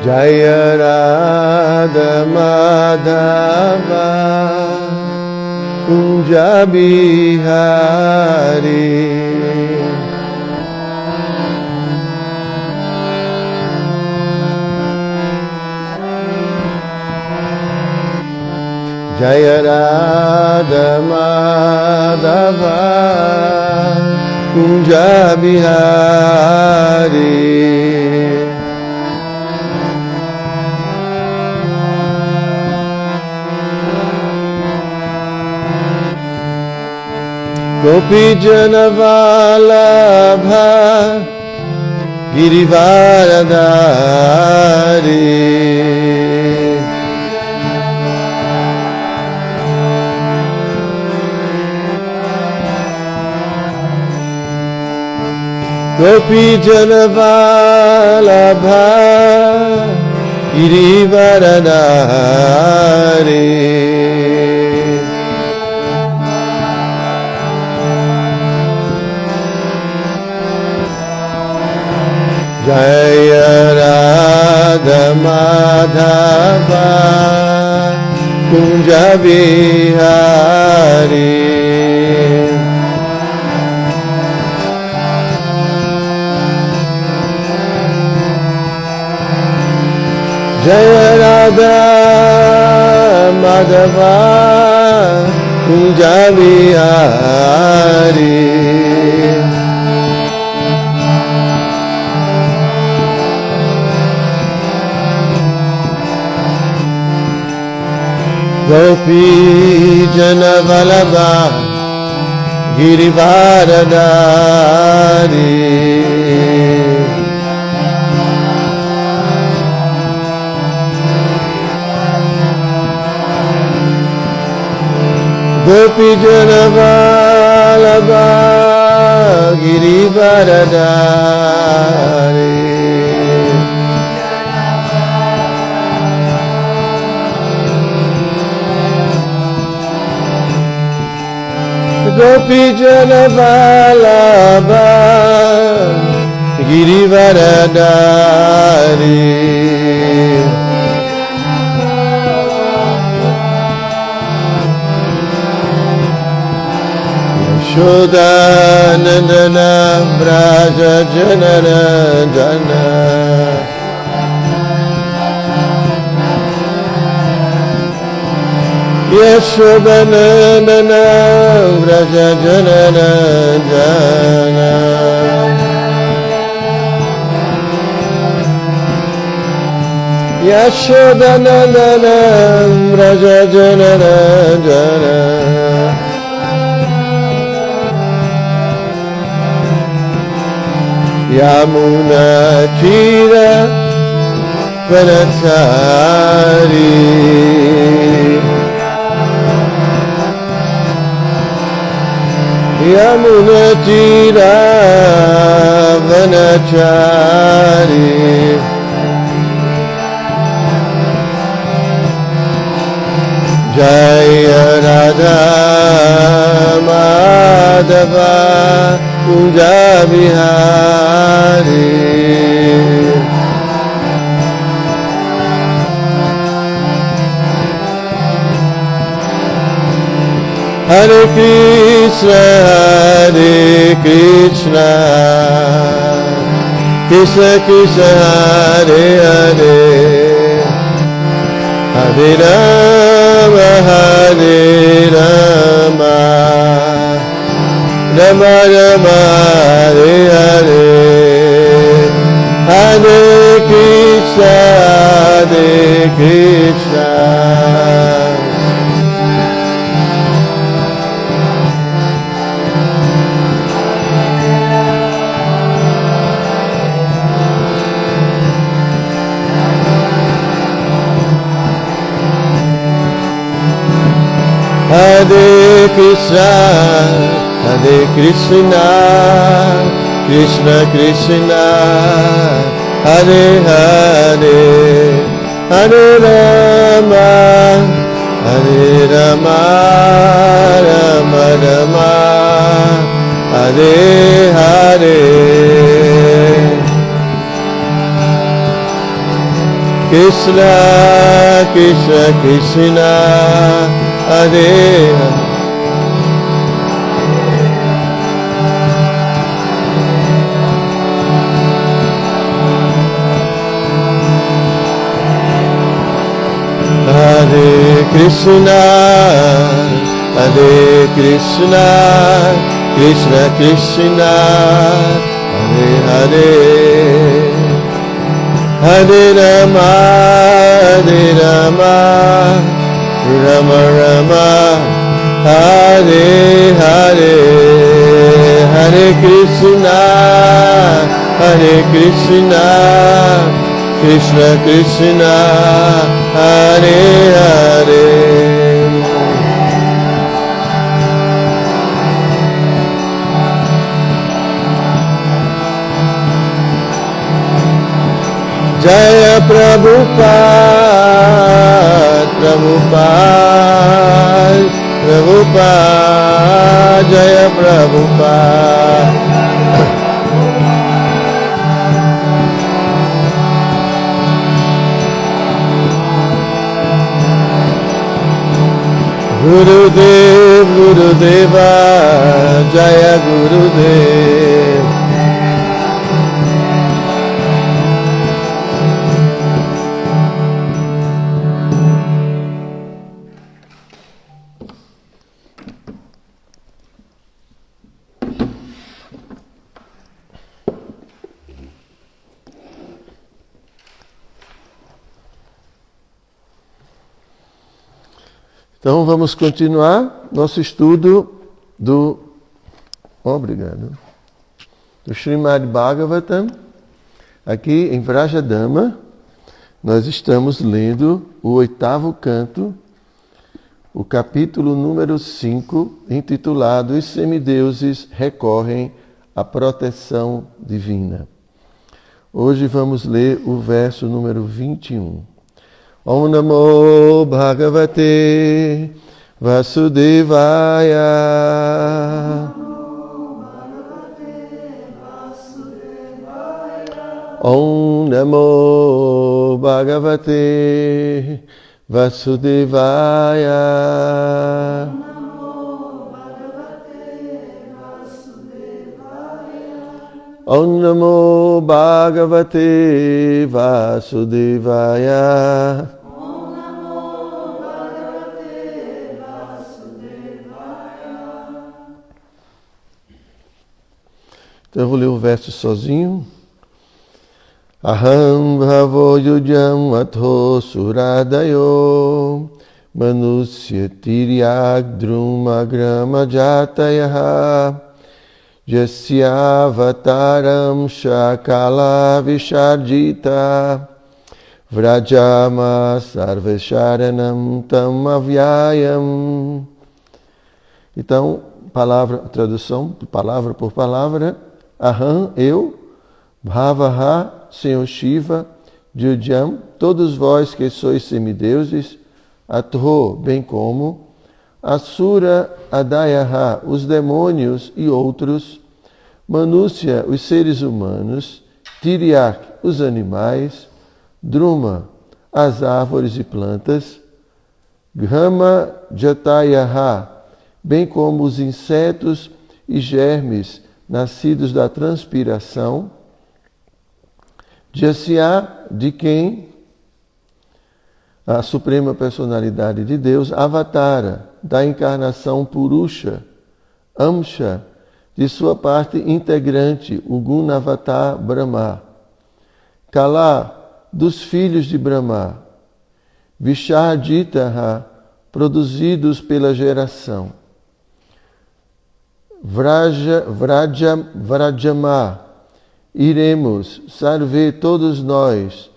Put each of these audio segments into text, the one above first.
Jaya Radha Madhava Kunja Bihari. Jaya Radha Madhava Kunja Bihari. Gopi Jana Vallabha Girivaradari. Gopi Jana Vallabha Girivaradari. Jaya Radha Madhava Kunja Bihari. Jaya Radha Madhava Kunja Bihari. Gopi Jana Vallabha Girivaradari. Gopi Jana Vallabha Girivaradari. Gopi Jana Vallabha Girivaradari. Yashodanandana Braja Janarandana. Yashodanandana Braja Janarandana. Yashodanandana Braja Janarandana. Yamuna Tira Vanachari. Yamuna Tira Vanachari. Jaya Radha Madhava Kunja Bihari. Hare Krishna, Hare Krishna, Krishna Krishna, Hare Hare, Hare Rama, Hare Rama, Rama Rama, Hare Hare, Hare Krishna, Hare Krishna. Hare Krishna, Hare Krishna, Krishna Krishna, Hare Hare, Hare Rama, Hare Rama, Rama Rama, Hare Hare. Krishna Krishna Krishna Hare Hare Krishna Krishna Krishna Hare Hare Hare Rama Rama Rama Hare Hare Hare Krishna Krishna Krishna Hare Hare Jaya Prabhupada Jaya Prabhupada Gurudeva Jaya Gurudev Então vamos continuar nosso estudo do Srimad Bhagavatam. Aqui em Vrajadama, nós estamos lendo o 8º canto, o capítulo número 5, intitulado Os semideuses recorrem à proteção divina. Hoje vamos ler o verso número 21. Om Namo Bhagavate Vasudevaya. Om Namo Bhagavate Vasudevaya. Om Namo Bhagavate Vasudevaya. Om Namo Bhagavate Vasudevaya. Então eu vou ler o verso sozinho. Aham bhavo yujam atho suradayo manusya tiryag druma grama jatayaha Jasyavataram Shakala Visharjita Vrajama Sarvesharanam Tam Avyayam. Então, tradução, palavra por palavra. Aham, eu, Bhavaha, Senhor Shiva, Jujam, todos vós que sois semideuses, Atho, bem como, Asura Adayaha, os demônios e outros, Manusya, os seres humanos, Tiryak, os animais, Druma, as árvores e plantas, Grama Jatayaha, bem como os insetos e germes nascidos da transpiração, Jasya, de quem a Suprema Personalidade de Deus, Avatara, da encarnação Purusha, Amsha, de sua parte integrante, o Gunavatar Brahma, Kala, dos filhos de Brahma, Visharditaha, produzidos pela geração, Vrajama, iremos, Sarve, todos nós,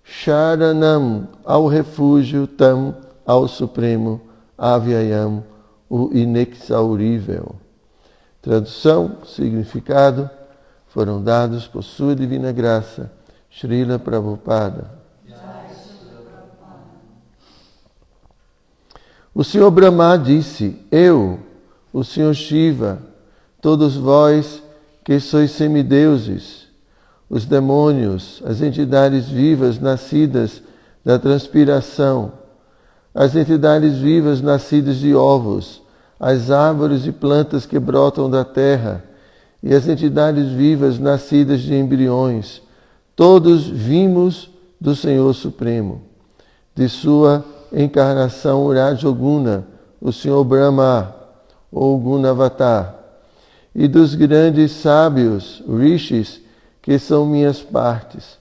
Sharanam, ao refúgio, Tam, ao Supremo, Avyayam, o inexaurível. Tradução, significado, foram dados por sua divina graça, Srila Prabhupada. O Senhor Brahma disse, eu, o Senhor Shiva, todos vós que sois semideuses, os demônios, as entidades vivas nascidas da transpiração, as entidades vivas nascidas de ovos, as árvores e plantas que brotam da terra, e as entidades vivas nascidas de embriões, todos vimos do Senhor Supremo. De sua encarnação Rajoguna, o Senhor Brahma, ou Gunavatar, e dos grandes sábios, rishis, que são minhas partes.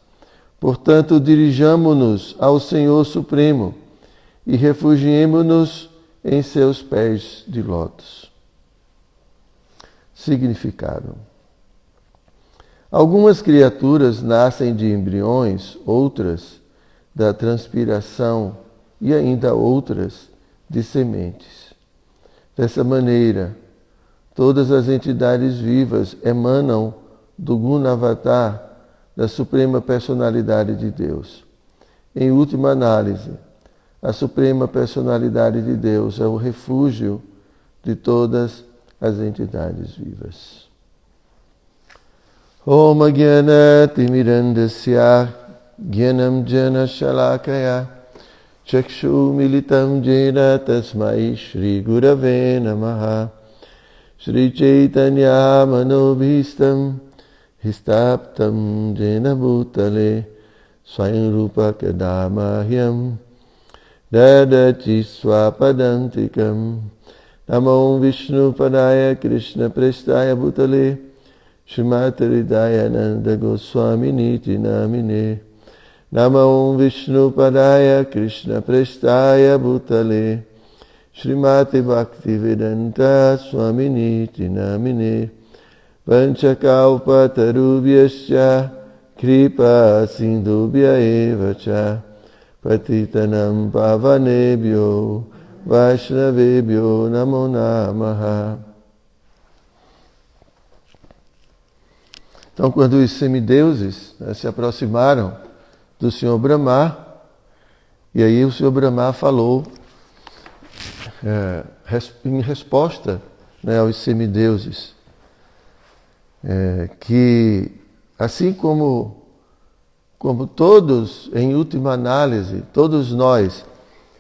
Portanto, dirijamo-nos ao Senhor Supremo e refugiemo-nos em seus pés de lótus. Significado. Algumas criaturas nascem de embriões, outras da transpiração e ainda outras de sementes. Dessa maneira, todas as entidades vivas emanam do Gunavatar, da Suprema Personalidade de Deus. Em última análise, a Suprema Personalidade de Deus é o refúgio de todas as entidades vivas. Om Jnana Timirandasya Jnanam Jana Shalakaya Chakshu Militam Jena Tasmai Shri Gurave Namaha Shri Chaitanya Manobhistam Histaptam Jena Bhutale Swayam Rupa Kadamahyam Dadati Swapadantikam Namo Vishnu Padaya Krishna Prestaya Bhutale Srimati Hridayananda Goswami Niti Namine Namo Vishnu Padaya Krishna Prestaya Bhutale Srimati Bhaktivedanta Swami Niti Namine Vanchakalpa Tarubhyascha Kripa Sindhubhya Evacha Patitanam Pavanebhyo Vaishnavebhyo Namo Namaha. Então, quando os semideuses se aproximaram do Senhor Brahma, e aí o Senhor Brahma falou em resposta aos semideuses, que assim como todos, em última análise, todos nós,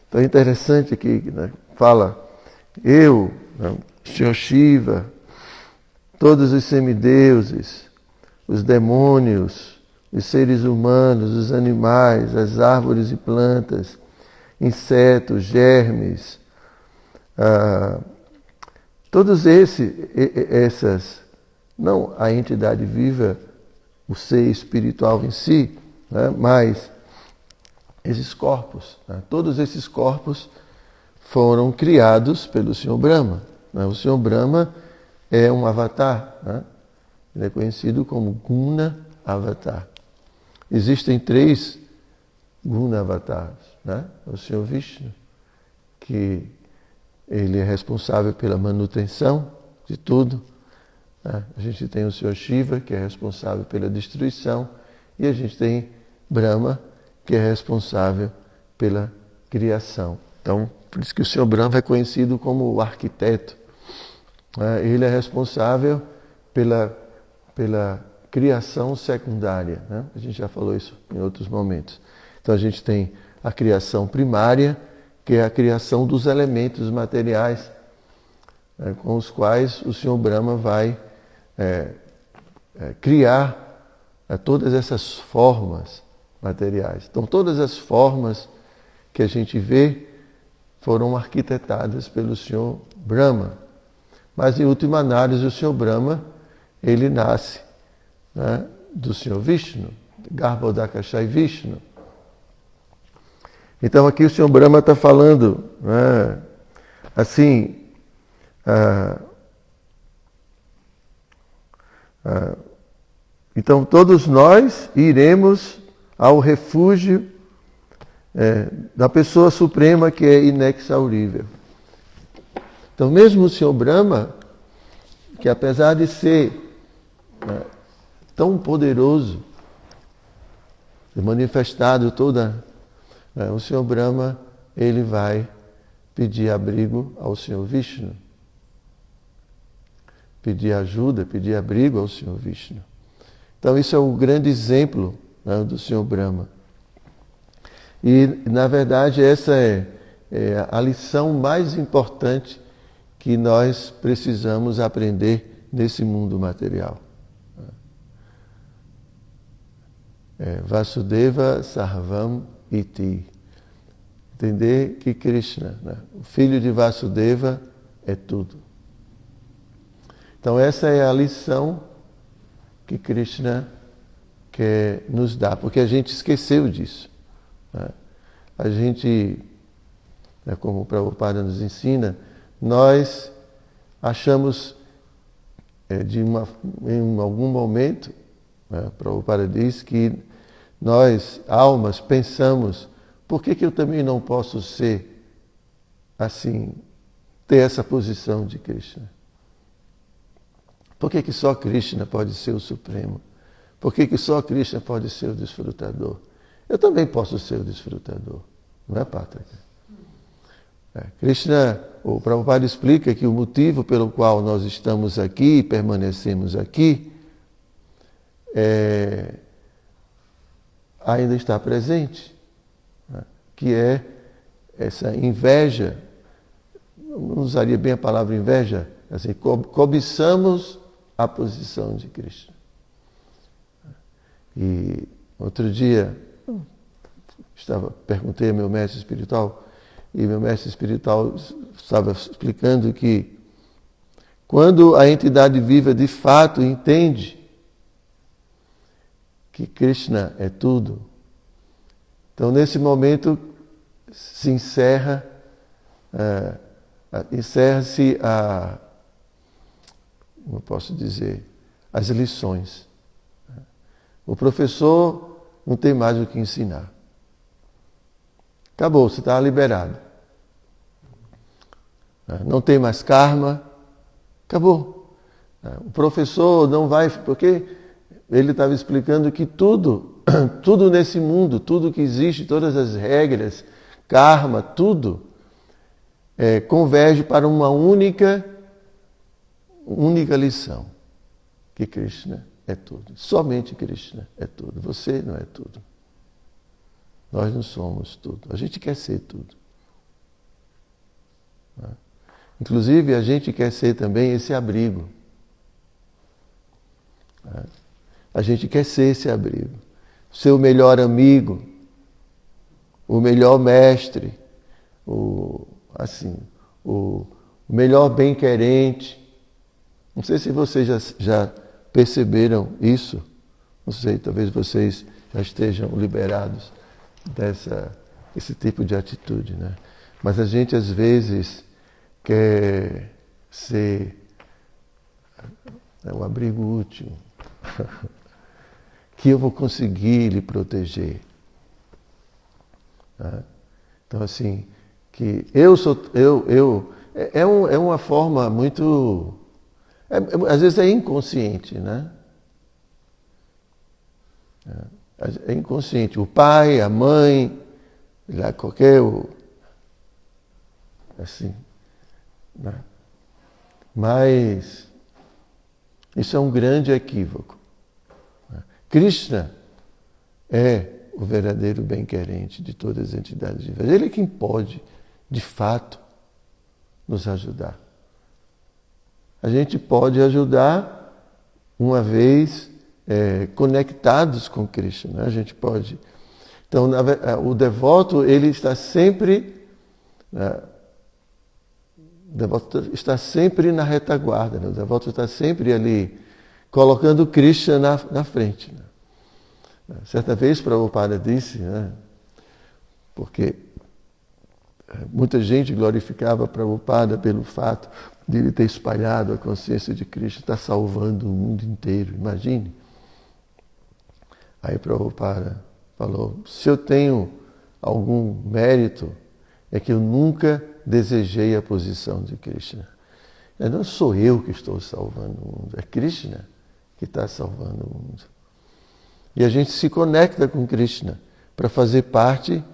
então é interessante que fala eu, o Senhor Shiva, todos os semideuses, os demônios, os seres humanos, os animais, as árvores e plantas, insetos, germes, todos essas, não a entidade viva, o ser espiritual em si, mas esses corpos, todos esses corpos foram criados pelo Senhor Brahma. O Senhor Brahma é um avatar, ele é conhecido como Guna Avatar. Existem 3 Guna Avatars. O Senhor Vishnu, que ele é responsável pela manutenção de tudo. A gente tem o Senhor Shiva, que é responsável pela destruição. E a gente tem Brahma, que é responsável pela criação. Então, por isso que o Senhor Brahma é conhecido como o arquiteto. Ele é responsável pela criação secundária. A gente já falou isso em outros momentos. Então a gente tem a criação primária, que é a criação dos elementos materiais, com os quais o Senhor Brahma vai criar todas essas formas materiais. Então todas as formas que a gente vê foram arquitetadas pelo Senhor Brahma. Mas em última análise o Senhor Brahma ele nasce do Senhor Vishnu, Garbhodakashayi Vishnu. Então aqui o Senhor Brahma está falando, assim, então todos nós iremos ao refúgio da pessoa suprema que é inexaurível. Então mesmo o Senhor Brahma, que apesar de ser tão poderoso, manifestado o Senhor Brahma, ele vai pedir abrigo ao Senhor Vishnu, pedir ajuda, pedir abrigo ao Senhor Vishnu. Então isso é o grande exemplo do Senhor Brahma. E, na verdade, essa é a lição mais importante que nós precisamos aprender nesse mundo material. Vasudeva Sarvam Iti. Entender que Krishna, né, o filho de Vasudeva, é tudo. Então essa é a lição que Krishna quer nos dar, porque a gente esqueceu disso. Né? A gente, né, como o Prabhupada nos ensina, nós achamos em algum momento, né, o Prabhupada diz que nós, almas, pensamos, por que eu também não posso ser assim, ter essa posição de Krishna? Por que só Krishna pode ser o Supremo? Por que só Krishna pode ser o desfrutador? Eu também posso ser o desfrutador, não é, Pátrica? Krishna, o Prabhupada explica que o motivo pelo qual nós estamos aqui e permanecemos aqui ainda está presente, né? Que é essa inveja, não usaria bem a palavra inveja, assim, cobiçamos a posição de Krishna. E outro dia, perguntei ao meu mestre espiritual, e meu mestre espiritual estava explicando que quando a entidade viva de fato entende que Krishna é tudo, então nesse momento se encerra-se como posso dizer, as lições. O professor não tem mais o que ensinar. Acabou, você está liberado. Não tem mais karma, acabou. O professor não vai, porque ele estava explicando que tudo nesse mundo, tudo que existe, todas as regras, karma, tudo, converge para uma única lição, que Krishna é tudo. Somente Krishna é tudo. Você não é tudo. Nós não somos tudo. A gente quer ser tudo. Inclusive, a gente quer ser também esse abrigo. A gente quer ser esse abrigo. Ser o melhor amigo, o melhor mestre, o melhor bem-querente. Não sei se vocês já perceberam isso. Não sei, talvez vocês já estejam liberados desse tipo de atitude, né? Mas a gente às vezes quer ser um abrigo útil, que eu vou conseguir lhe proteger. Então assim, que é uma forma muito, às vezes é inconsciente, né? É inconsciente. O pai, a mãe, qualquer assim, né? Mas isso é um grande equívoco. Krishna é o verdadeiro bem-querente de todas as entidades vivas. Ele é quem pode, de fato, nos ajudar. A gente pode ajudar uma vez conectados com Krishna, né? A gente pode. Então, o devoto, ele está sempre, o devoto está sempre na retaguarda, né? O devoto está sempre ali, colocando Krishna na frente, né? Certa vez, Prabhupada disse, né? Porque muita gente glorificava Prabhupada pelo fato de ele ter espalhado a consciência de Krishna, está salvando o mundo inteiro, imagine. Aí Prabhupada falou, se eu tenho algum mérito, é que eu nunca desejei a posição de Krishna. Não sou eu que estou salvando o mundo, é Krishna que está salvando o mundo. E a gente se conecta com Krishna para fazer parte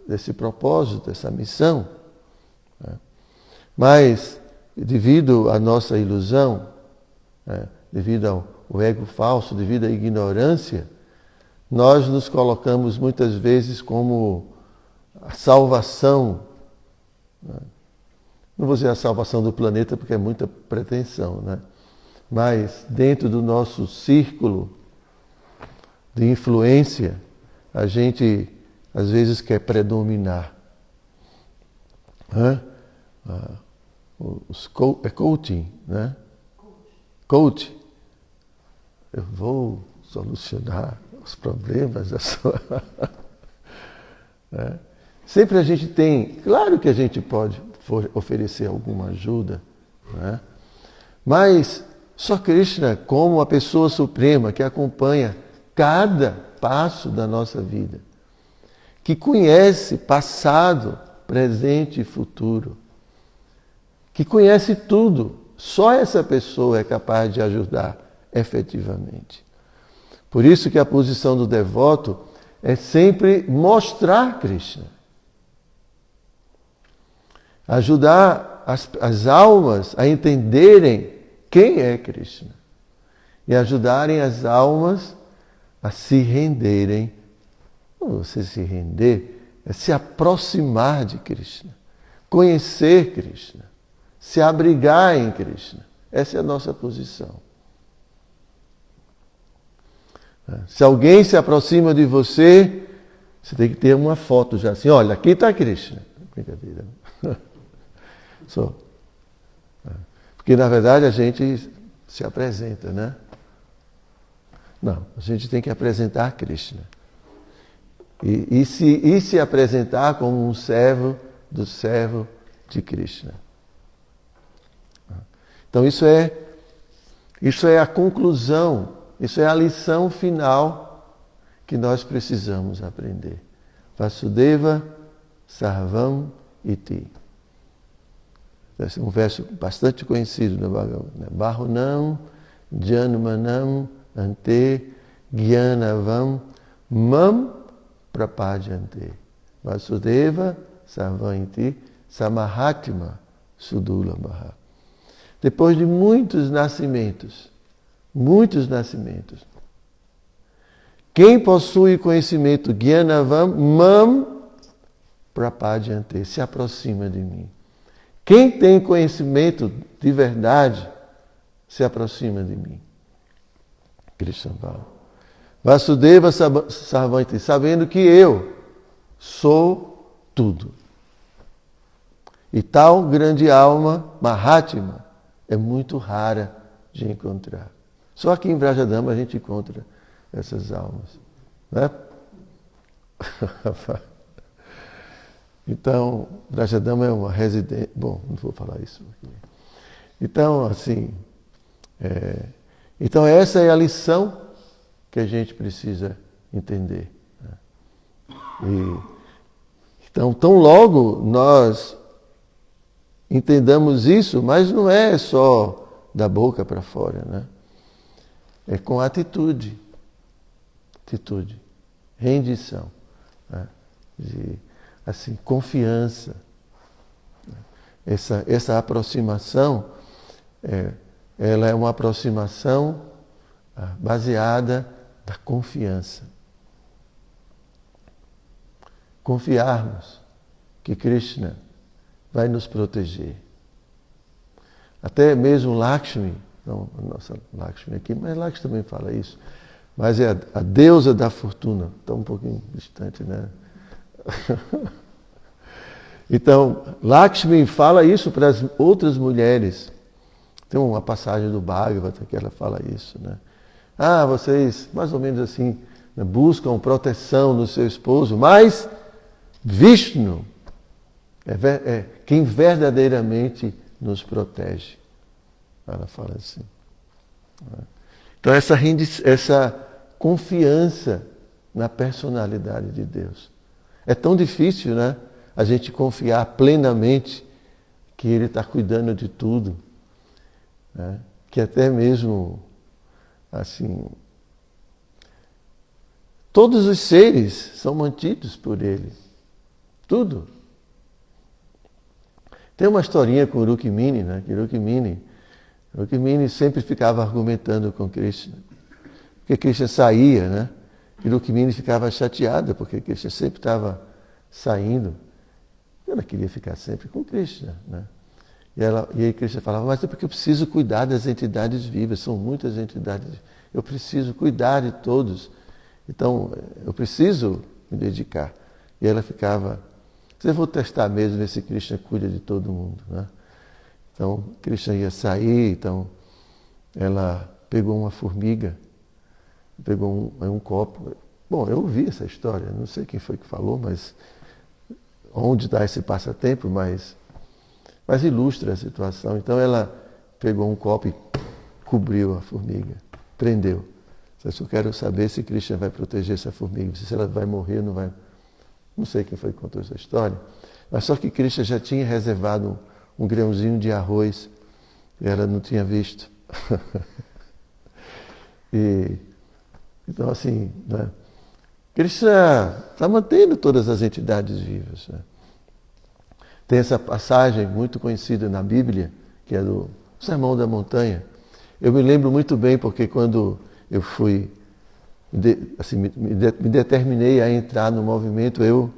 desse propósito, dessa missão. Mas, devido à nossa ilusão, devido ao ego falso, devido à ignorância, nós nos colocamos muitas vezes como a salvação, né? Não vou dizer a salvação do planeta porque é muita pretensão, né? Mas dentro do nosso círculo de influência, a gente às vezes quer predominar. É coaching, né? Coach. Eu vou solucionar os problemas da sua... Sempre a gente tem... Claro que a gente pode oferecer alguma ajuda, né? Mas só Krishna, como a pessoa suprema que acompanha cada passo da nossa vida, que conhece passado, presente e futuro, que conhece tudo, só essa pessoa é capaz de ajudar efetivamente. Por isso que a posição do devoto é sempre mostrar Krishna. Ajudar as almas a entenderem quem é Krishna. E ajudarem as almas a se renderem. Não você se render, é se aproximar de Krishna. Conhecer Krishna. Se abrigar em Krishna. Essa é a nossa posição. Se alguém se aproxima de você, você tem que ter uma foto já assim, olha, aqui está Krishna. Brincadeira. Porque na verdade a gente se apresenta, né? Não, a gente tem que apresentar Krishna. E se apresentar como um servo do servo de Krishna. Então isso é a conclusão, isso é a lição final que nós precisamos aprender. Vasudeva Sarvam Iti. Esse é um verso bastante conhecido no Bhagavad Gita. Bahunam Janmanam Ante Gyanavam Mam Prapadyante. Vasudeva Sarvam Iti Samahatma Sudulabha. Depois de muitos nascimentos, quem possui conhecimento Gyanavam Mam Prapadyante, se aproxima de mim. Quem tem conhecimento de verdade se aproxima de mim. Krishna fala. Vasudeva Sarvanti, sabendo que eu sou tudo. E tal grande alma, Mahatma, é muito rara de encontrar. Só aqui em Vrajadama a gente encontra essas almas. Né? Então, Vrajadama é uma residência... Bom, não vou falar isso aqui. Então, assim... Então, essa é a lição que a gente precisa entender. Então, tão logo nós entendamos isso, mas não é só da boca para fora, né? É com atitude, rendição, né? Assim, confiança. Essa aproximação, ela é uma aproximação baseada na confiança. Confiarmos que Krishna vai nos proteger. Até mesmo Lakshmi, não a nossa Lakshmi aqui, mas Lakshmi também fala isso, mas é a deusa da fortuna, está um pouquinho distante, né? Então, Lakshmi fala isso para as outras mulheres. Tem uma passagem do Bhagavata que ela fala isso, né? Vocês, mais ou menos assim, né, buscam proteção no seu esposo, mas Vishnu é quem verdadeiramente nos protege. Ela fala assim. Então, essa confiança na personalidade de Deus. É tão difícil, né? A gente confiar plenamente que Ele está cuidando de tudo, né? Que até mesmo, assim, todos os seres são mantidos por Ele. Tudo. Tem uma historinha com Rukmini, né? Que Rukmini sempre ficava argumentando com Krishna. Porque Krishna saía, né? E Rukmini ficava chateada, porque Krishna sempre estava saindo. Ela queria ficar sempre com Krishna, né? E aí Krishna falava, mas é porque eu preciso cuidar das entidades vivas, são muitas entidades, eu preciso cuidar de todos. Então, eu preciso me dedicar. E ela ficava, eu vou testar mesmo, ver se Krishna cuida de todo mundo, né? Então, Krishna ia sair, então ela pegou uma formiga, pegou um copo. Bom, eu ouvi essa história, não sei quem foi que falou, mas onde dá esse passatempo, mas ilustra a situação. Então ela pegou um copo e cobriu a formiga, prendeu. Eu só quero saber se Krishna vai proteger essa formiga, se ela vai morrer ou não vai. Não sei quem foi que contou essa história, mas só que Krishna já tinha reservado um grãozinho de arroz e ela não tinha visto. Então assim, né? Krishna está mantendo todas as entidades vivas, né? Tem essa passagem muito conhecida na Bíblia, que é do Sermão da Montanha. Eu me lembro muito bem porque quando eu fui, me determinei a entrar no movimento, eu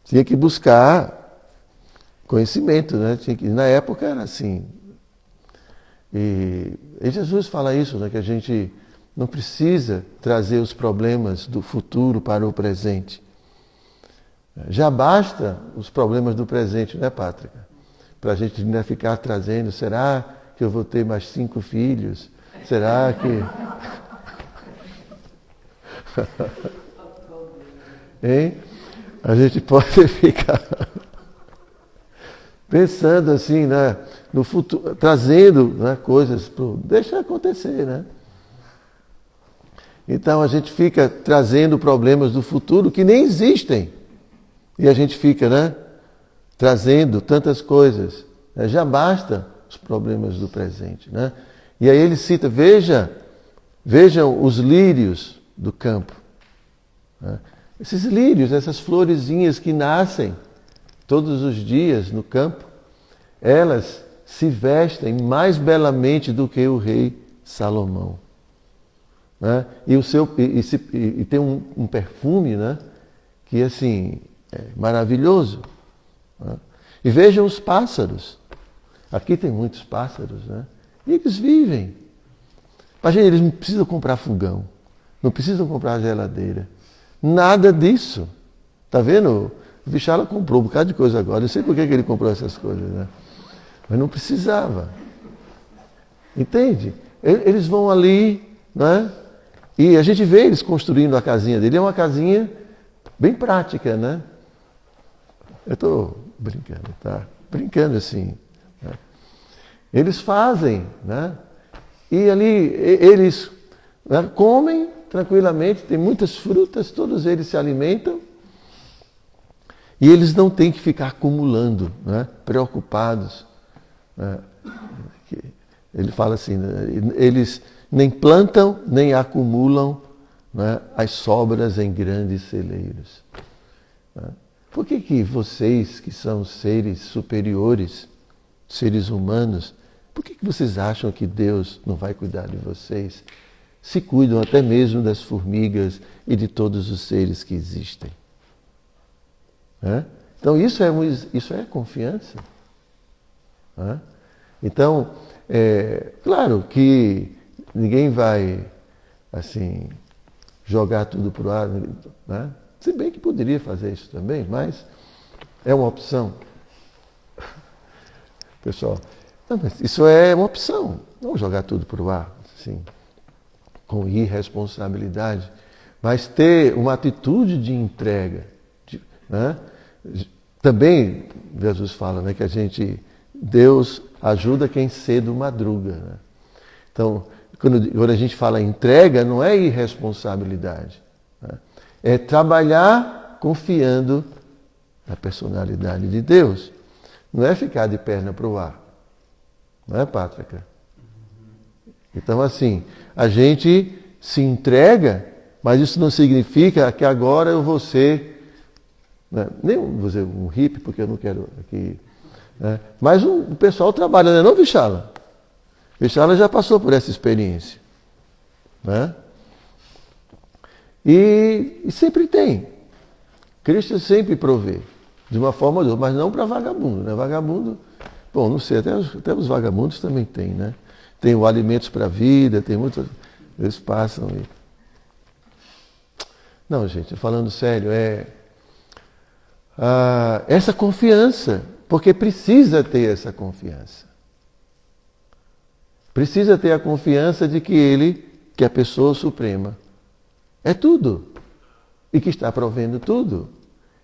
tinha que buscar conhecimento, né? Na época era assim. E Jesus fala isso, né? Que a gente não precisa trazer os problemas do futuro para o presente. Já basta os problemas do presente, né, Pátrica? Para a gente ainda ficar trazendo, será que eu vou ter mais 5 filhos? Será que... Hein? A gente pode ficar pensando assim, né, no futuro, trazendo, né, coisas, deixa acontecer, né? Então a gente fica trazendo problemas do futuro que nem existem. E a gente fica, né, trazendo tantas coisas. Né? Já basta os problemas do presente, né? E aí ele cita, vejam os lírios do campo. Né? Esses lírios, essas florezinhas que nascem todos os dias no campo, elas se vestem mais belamente do que o rei Salomão. Né? E tem um perfume, né, que assim, é maravilhoso. Né? E vejam os pássaros. Aqui tem muitos pássaros, né? E eles vivem. Imagina, eles não precisam comprar fogão, não precisam comprar geladeira. Nada disso. Está vendo? O Vichala comprou um bocado de coisa agora. Eu sei por que ele comprou essas coisas, né? Mas não precisava. Entende? Eles vão ali, né? E a gente vê eles construindo a casinha dele. É uma casinha bem prática, né? Eu estou brincando, tá? Brincando assim. Né? Eles fazem, né? E ali eles, né, comem tranquilamente, tem muitas frutas, todos eles se alimentam. E eles não têm que ficar acumulando, né? Preocupados. Né? Ele fala assim, né? Eles nem plantam, nem acumulam, né, as sobras em grandes celeiros. Né? Por que vocês, que são seres superiores, seres humanos, por que vocês acham que Deus não vai cuidar de vocês? Se cuidam até mesmo das formigas e de todos os seres que existem. Né? Então isso é confiança. Né? Então, claro que ninguém vai assim jogar tudo para o ar, né? Se bem que poderia fazer isso também, mas é uma opção. Pessoal, não, mas isso é uma opção, não jogar tudo para o ar, assim, com irresponsabilidade, mas ter uma atitude de entrega. Né? Também Jesus fala, né, que Deus ajuda quem cedo madruga. Né? Então, quando a gente fala entrega, não é irresponsabilidade. Né? É trabalhar confiando na personalidade de Deus. Não é ficar de perna para o ar. Não é, Pátrica? Então, assim, a gente se entrega, mas isso não significa que agora eu vou ser, né, nem vou ser um hippie, porque eu não quero aqui. Né, mas o pessoal trabalha, né, não, Vichala? Vichala já passou por essa experiência. Né? E sempre tem. Cristo sempre provê, de uma forma ou de outra, mas não para vagabundo, né? Vagabundo, bom, não sei, até os vagabundos também tem, né? Tem o alimentos para a vida, tem muitos, eles passam e... Não, gente, falando sério, essa confiança, porque precisa ter essa confiança. Precisa ter a confiança de que Ele, que é a pessoa suprema, é tudo. E que está provendo tudo.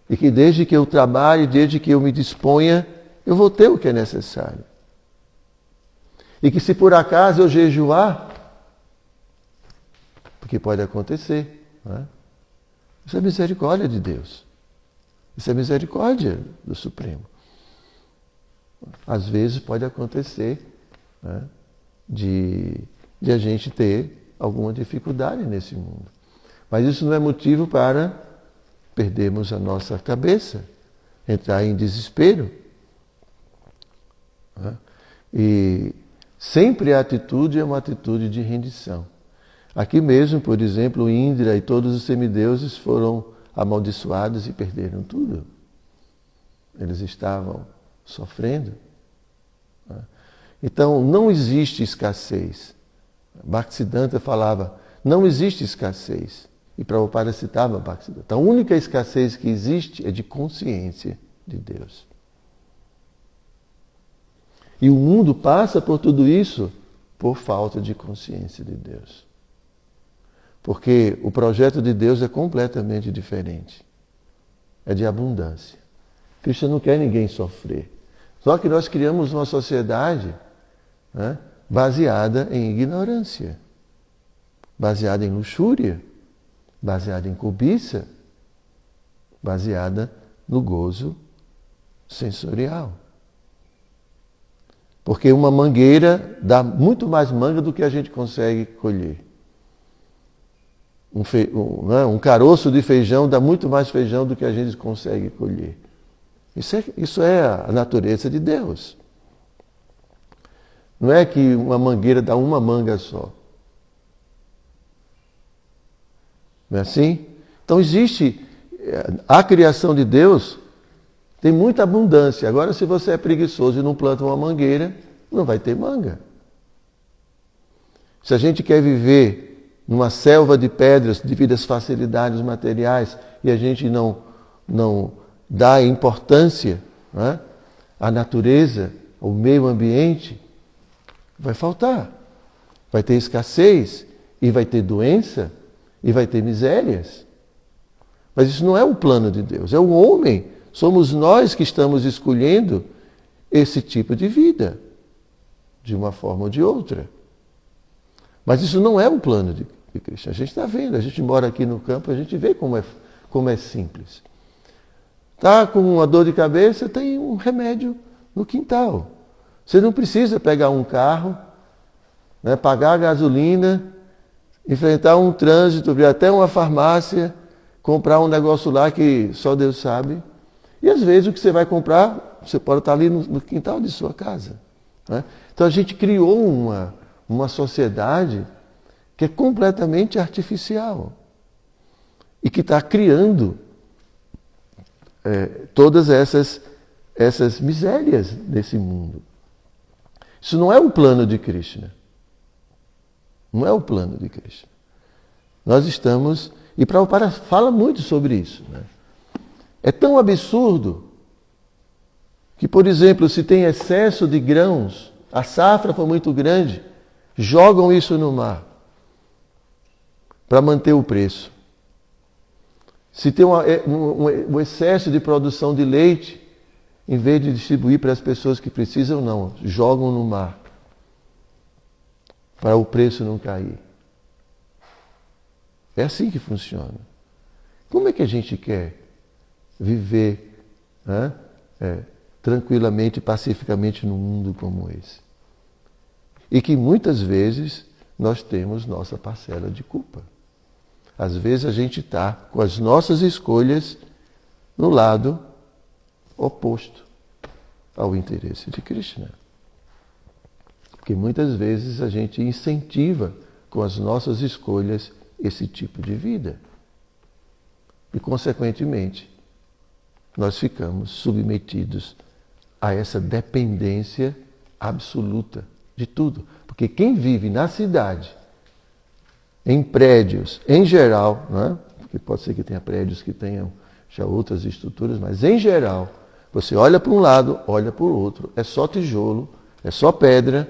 E que desde que eu trabalhe, desde que eu me disponha, eu vou ter o que é necessário. E que se por acaso eu jejuar, porque pode acontecer, não é? Isso é misericórdia de Deus. Isso é misericórdia do Supremo. Às vezes pode acontecer, né, de a gente ter alguma dificuldade nesse mundo. Mas isso não é motivo para perdermos a nossa cabeça, entrar em desespero. Né? E sempre a atitude é uma atitude de rendição. Aqui mesmo, por exemplo, Indra e todos os semideuses foram amaldiçoados e perderam tudo. Eles estavam sofrendo. Né? Então, não existe escassez. Bhaktisiddhanta falava, não existe escassez. E Prabhupada citava Bhaktisiddhanta. A única escassez que existe é de consciência de Deus. E o mundo passa por tudo isso por falta de consciência de Deus. Porque o projeto de Deus é completamente diferente. É de abundância. Cristo não quer ninguém sofrer. Só que nós criamos uma sociedade, né, baseada em ignorância, baseada em luxúria, baseada em cobiça, baseada no gozo sensorial. Porque uma mangueira dá muito mais manga do que a gente consegue colher. Um caroço de feijão dá muito mais feijão do que a gente consegue colher. Isso é a natureza de Deus. Não é que uma mangueira dá uma manga só. Não é assim? Então existe, a criação de Deus tem muita abundância. Agora, se você é preguiçoso e não planta uma mangueira, não vai ter manga. Se a gente quer viver numa selva de pedras devido às facilidades materiais e a gente não dá importância, né, à natureza, ao meio ambiente, vai faltar. Vai ter escassez e vai ter doença e vai ter misérias. Mas isso não é o plano de Deus, é o homem. Somos nós que estamos escolhendo esse tipo de vida, de uma forma ou de outra. Mas isso não é o plano de Cristo. A gente está vendo, a gente mora aqui no campo, a gente vê como é simples. Está com uma dor de cabeça, tem um remédio no quintal. Você não precisa pegar um carro, né, pagar a gasolina, enfrentar um trânsito, vir até uma farmácia, comprar um negócio lá que só Deus sabe. E às vezes o que você vai comprar, você pode estar ali no quintal de sua casa. Né? Então a gente criou uma sociedade que é completamente artificial e que está criando todas essas misérias nesse mundo. Isso não é o plano de Krishna. Não é o plano de Krishna. Nós estamos... E Prabhupada fala muito sobre isso. Né? É tão absurdo que, por exemplo, se tem excesso de grãos, a safra foi muito grande, jogam isso no mar para manter o preço. Se tem um excesso de produção de leite, em vez de distribuir para as pessoas que precisam, não, jogam no mar para o preço não cair. É assim que funciona. Como é que a gente quer viver, né, tranquilamente, pacificamente num mundo como esse? E que muitas vezes nós temos nossa parcela de culpa. Às vezes a gente está com as nossas escolhas no lado oposto ao interesse de Krishna. Porque muitas vezes a gente incentiva com as nossas escolhas esse tipo de vida. E, consequentemente, nós ficamos submetidos a essa dependência absoluta de tudo. Porque quem vive na cidade, em prédios, em geral, né? Porque pode ser que tenha prédios que tenham já outras estruturas, mas em geral, você olha para um lado, olha para o outro, é só tijolo, é só pedra,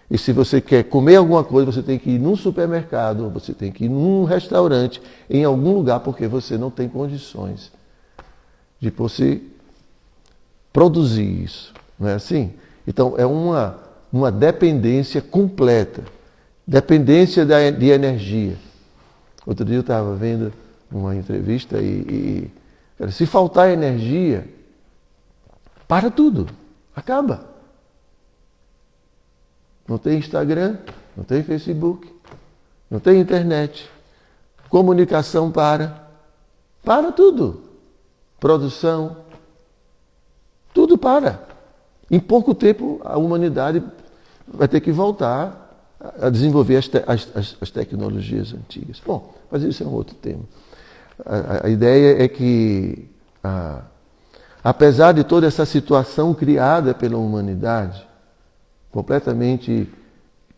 e se você quer comer alguma coisa, você tem que ir num supermercado, você tem que ir num restaurante, em algum lugar, porque você não tem condições de você produzir isso. Não é assim? Então, é uma dependência completa. Dependência de energia. Outro dia eu estava vendo uma entrevista e se faltar energia, para tudo. Acaba. Não tem Instagram, não tem Facebook, não tem internet. Comunicação para. Para tudo. Produção. Tudo para. Em pouco tempo, a humanidade vai ter que voltar a desenvolver as tecnologias antigas. Bom, mas isso é um outro tema. A ideia é que, apesar de toda essa situação criada pela humanidade, completamente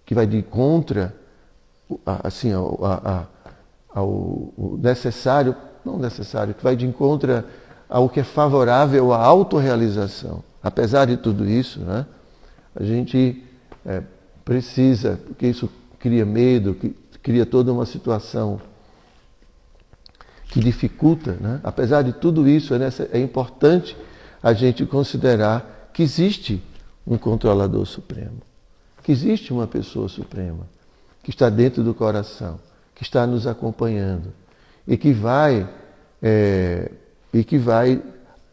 que vai de contra assim, ao necessário, não necessário, que vai de encontro ao que é favorável à autorrealização. Apesar de tudo isso, né, a gente precisa, porque isso cria medo, cria toda uma situação que dificulta, né? Apesar de tudo isso, é importante a gente considerar que existe um controlador supremo, que existe uma pessoa suprema, que está dentro do coração, que está nos acompanhando e que vai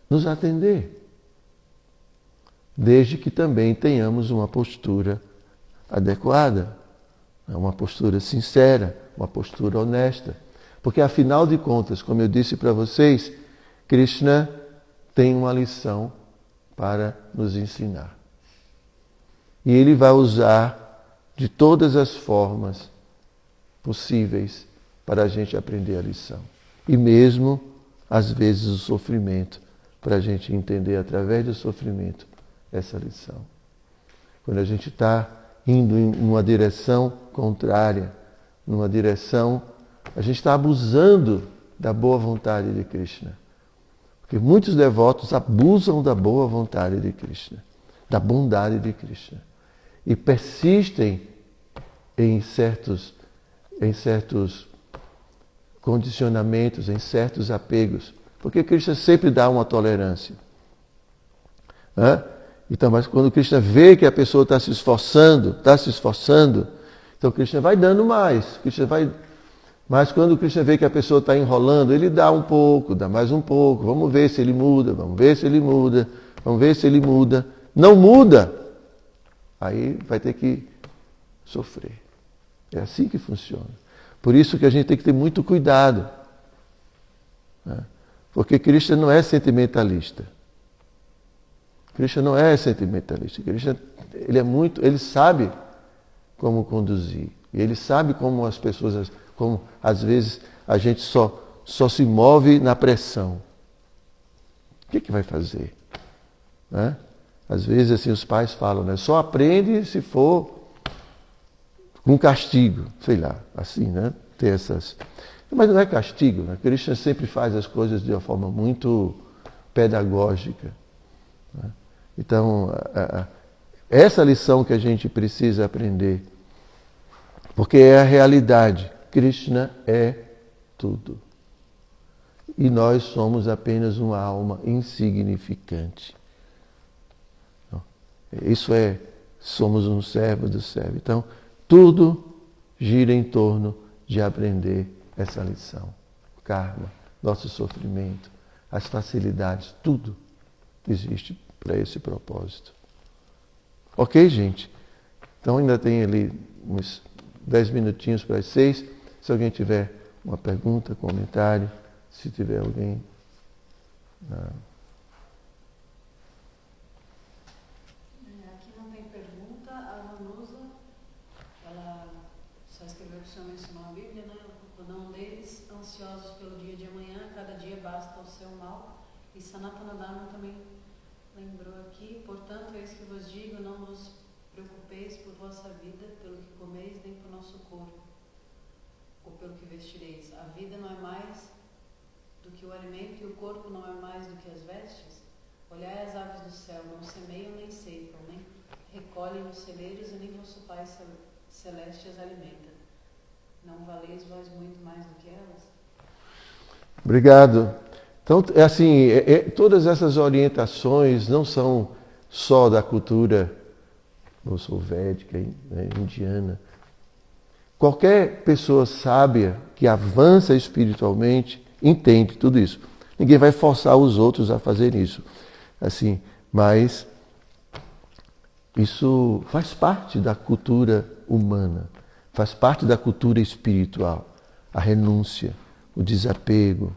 nos atender, desde que também tenhamos uma postura adequada, uma postura sincera, uma postura honesta. Porque, afinal de contas, como eu disse para vocês, Krishna tem uma lição para nos ensinar. E ele vai usar de todas as formas possíveis para a gente aprender a lição. E mesmo, às vezes, o sofrimento, para a gente entender através do sofrimento essa lição. Quando a gente está indo em uma direção contrária, numa direção, a gente está abusando da boa vontade de Krishna. Porque muitos devotos abusam da boa vontade de Krishna, da bondade de Krishna. E persistem em certos condicionamentos, em certos apegos. Porque Krishna sempre dá uma tolerância. Então, mas quando Krishna vê que a pessoa está se esforçando, então Krishna vai dando mais. Mas quando Krishna vê que a pessoa está enrolando, ele dá um pouco, dá mais um pouco. Vamos ver se ele muda, vamos ver se ele muda. Não muda, aí vai ter que sofrer. É assim que funciona. Por isso que a gente tem que ter muito cuidado. Porque Krishna não é sentimentalista. Krishna não é sentimentalista. Krishna, ele sabe como conduzir. E ele sabe como as pessoas, como às vezes a gente só se move na pressão. O que vai fazer? Às vezes assim os pais falam, né? Só aprende se for com castigo, sei lá, assim, né? Ter essas. Mas não é castigo, né? Krishna sempre faz as coisas de uma forma muito pedagógica. Né? Então, essa lição que a gente precisa aprender, porque é a realidade. Krishna é tudo. E nós somos apenas uma alma insignificante. Isso somos um servo do servo. Então, tudo gira em torno de aprender essa lição. O karma, nosso sofrimento, as facilidades, tudo existe para esse propósito. Ok, gente? Então ainda tem ali uns 10 minutinhos para as 6. Se alguém tiver uma pergunta, comentário, se tiver alguém... Aqui não tem pergunta. A Manusa, ela Só escreveu que o Senhor mencionou a Bíblia, né? O não deles, ansiosos pelo dia de amanhã, cada dia basta o seu mal. E Sanatana Dharma também lembrou aqui, portanto, eis que vos digo, não vos preocupeis por vossa vida, pelo que comeis, nem por nosso corpo, ou pelo que vestireis. A vida não é mais do que o alimento e o corpo não é mais do que as vestes? Olhai as aves do céu, não semeiam nem ceifam, nem recolhem nos celeiros, e nem vosso Pai celeste as alimenta. Não valeis vós muito mais do que elas? Obrigado. Então, é assim, todas essas orientações não são só da cultura, eu sou védica, né, indiana. Qualquer pessoa sábia que avança espiritualmente entende tudo isso. Ninguém vai forçar os outros a fazer isso. Assim, mas isso faz parte da cultura humana, faz parte da cultura espiritual. A renúncia, o desapego,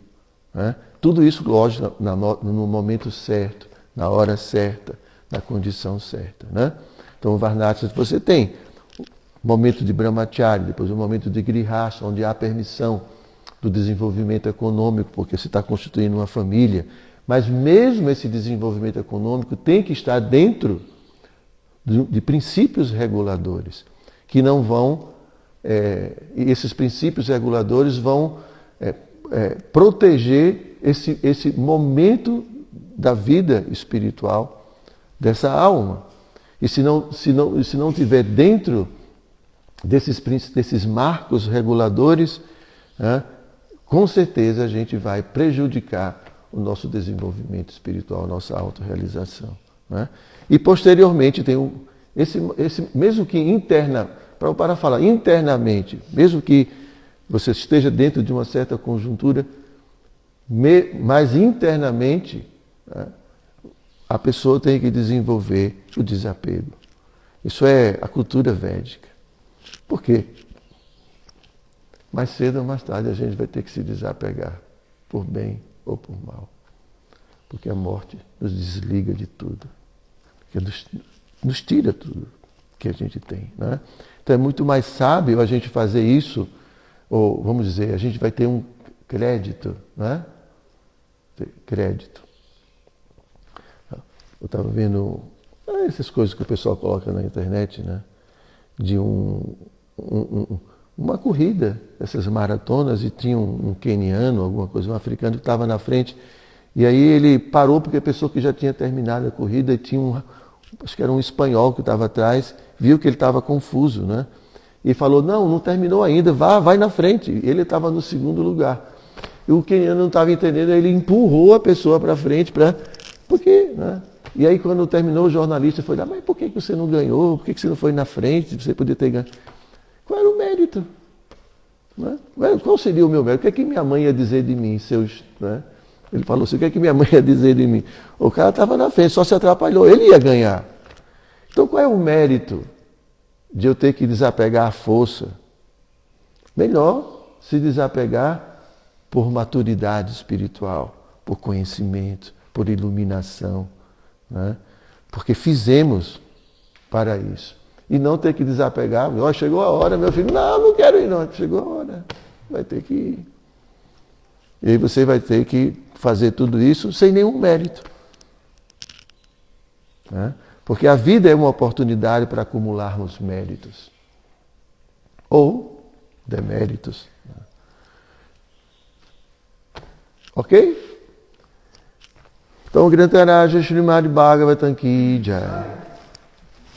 né? Tudo isso, lógico, no momento certo, na hora certa, na condição certa. Né? Então, o Varnashram, você tem o momento de Brahmacharya, depois o momento de Grihastha, onde há permissão do desenvolvimento econômico, porque você está constituindo uma família. Mas mesmo esse desenvolvimento econômico tem que estar dentro de princípios reguladores, que não vão, e esses princípios reguladores vão proteger esse momento da vida espiritual dessa alma. E se não tiver dentro desses marcos reguladores, né, com certeza a gente vai prejudicar o nosso desenvolvimento espiritual, a nossa autorrealização. Né? E posteriormente tem esse mesmo que para falar internamente, mesmo que você esteja dentro de uma certa conjuntura, mas internamente, né, a pessoa tem que desenvolver o desapego. Isso é a cultura védica. Por quê? Mais cedo ou mais tarde a gente vai ter que se desapegar, por bem ou por mal. Porque a morte nos desliga de tudo. Porque nos tira tudo que a gente tem. Né? Então é muito mais sábio a gente fazer isso, ou vamos dizer, a gente vai ter um crédito, né? Crédito. Eu estava vendo essas coisas que o pessoal coloca na internet, né? De uma corrida, essas maratonas, e tinha um queniano, alguma coisa, um africano que estava na frente, e aí ele parou porque a pessoa que já tinha terminado a corrida, e tinha acho que era um espanhol que estava atrás, viu que ele estava confuso, né? E falou, não terminou ainda, vai na frente. Ele estava no segundo lugar. E o queniano não estava entendendo, ele empurrou a pessoa para frente, porque, né? E aí quando terminou, o jornalista foi lá, mas por que você não ganhou? Por que você não foi na frente? Você podia ter ganho. Qual era o mérito? Né? Qual seria o meu mérito? O que é que minha mãe ia dizer de mim? Né? Ele falou assim, o que é que minha mãe ia dizer de mim? O cara estava na frente, só se atrapalhou, ele ia ganhar. Então qual é o mérito de eu ter que desapegar à força? Melhor se desapegar por maturidade espiritual, por conhecimento, por iluminação, né? Porque fizemos para isso. E não ter que desapegar, chegou a hora, meu filho, não quero ir não, chegou a hora, vai ter que ir. E aí você vai ter que fazer tudo isso sem nenhum mérito. Né? Porque a vida é uma oportunidade para acumularmos méritos. Ou deméritos. Ok? Então, Grantaraja Srimad Bhagavatam Ki Jai.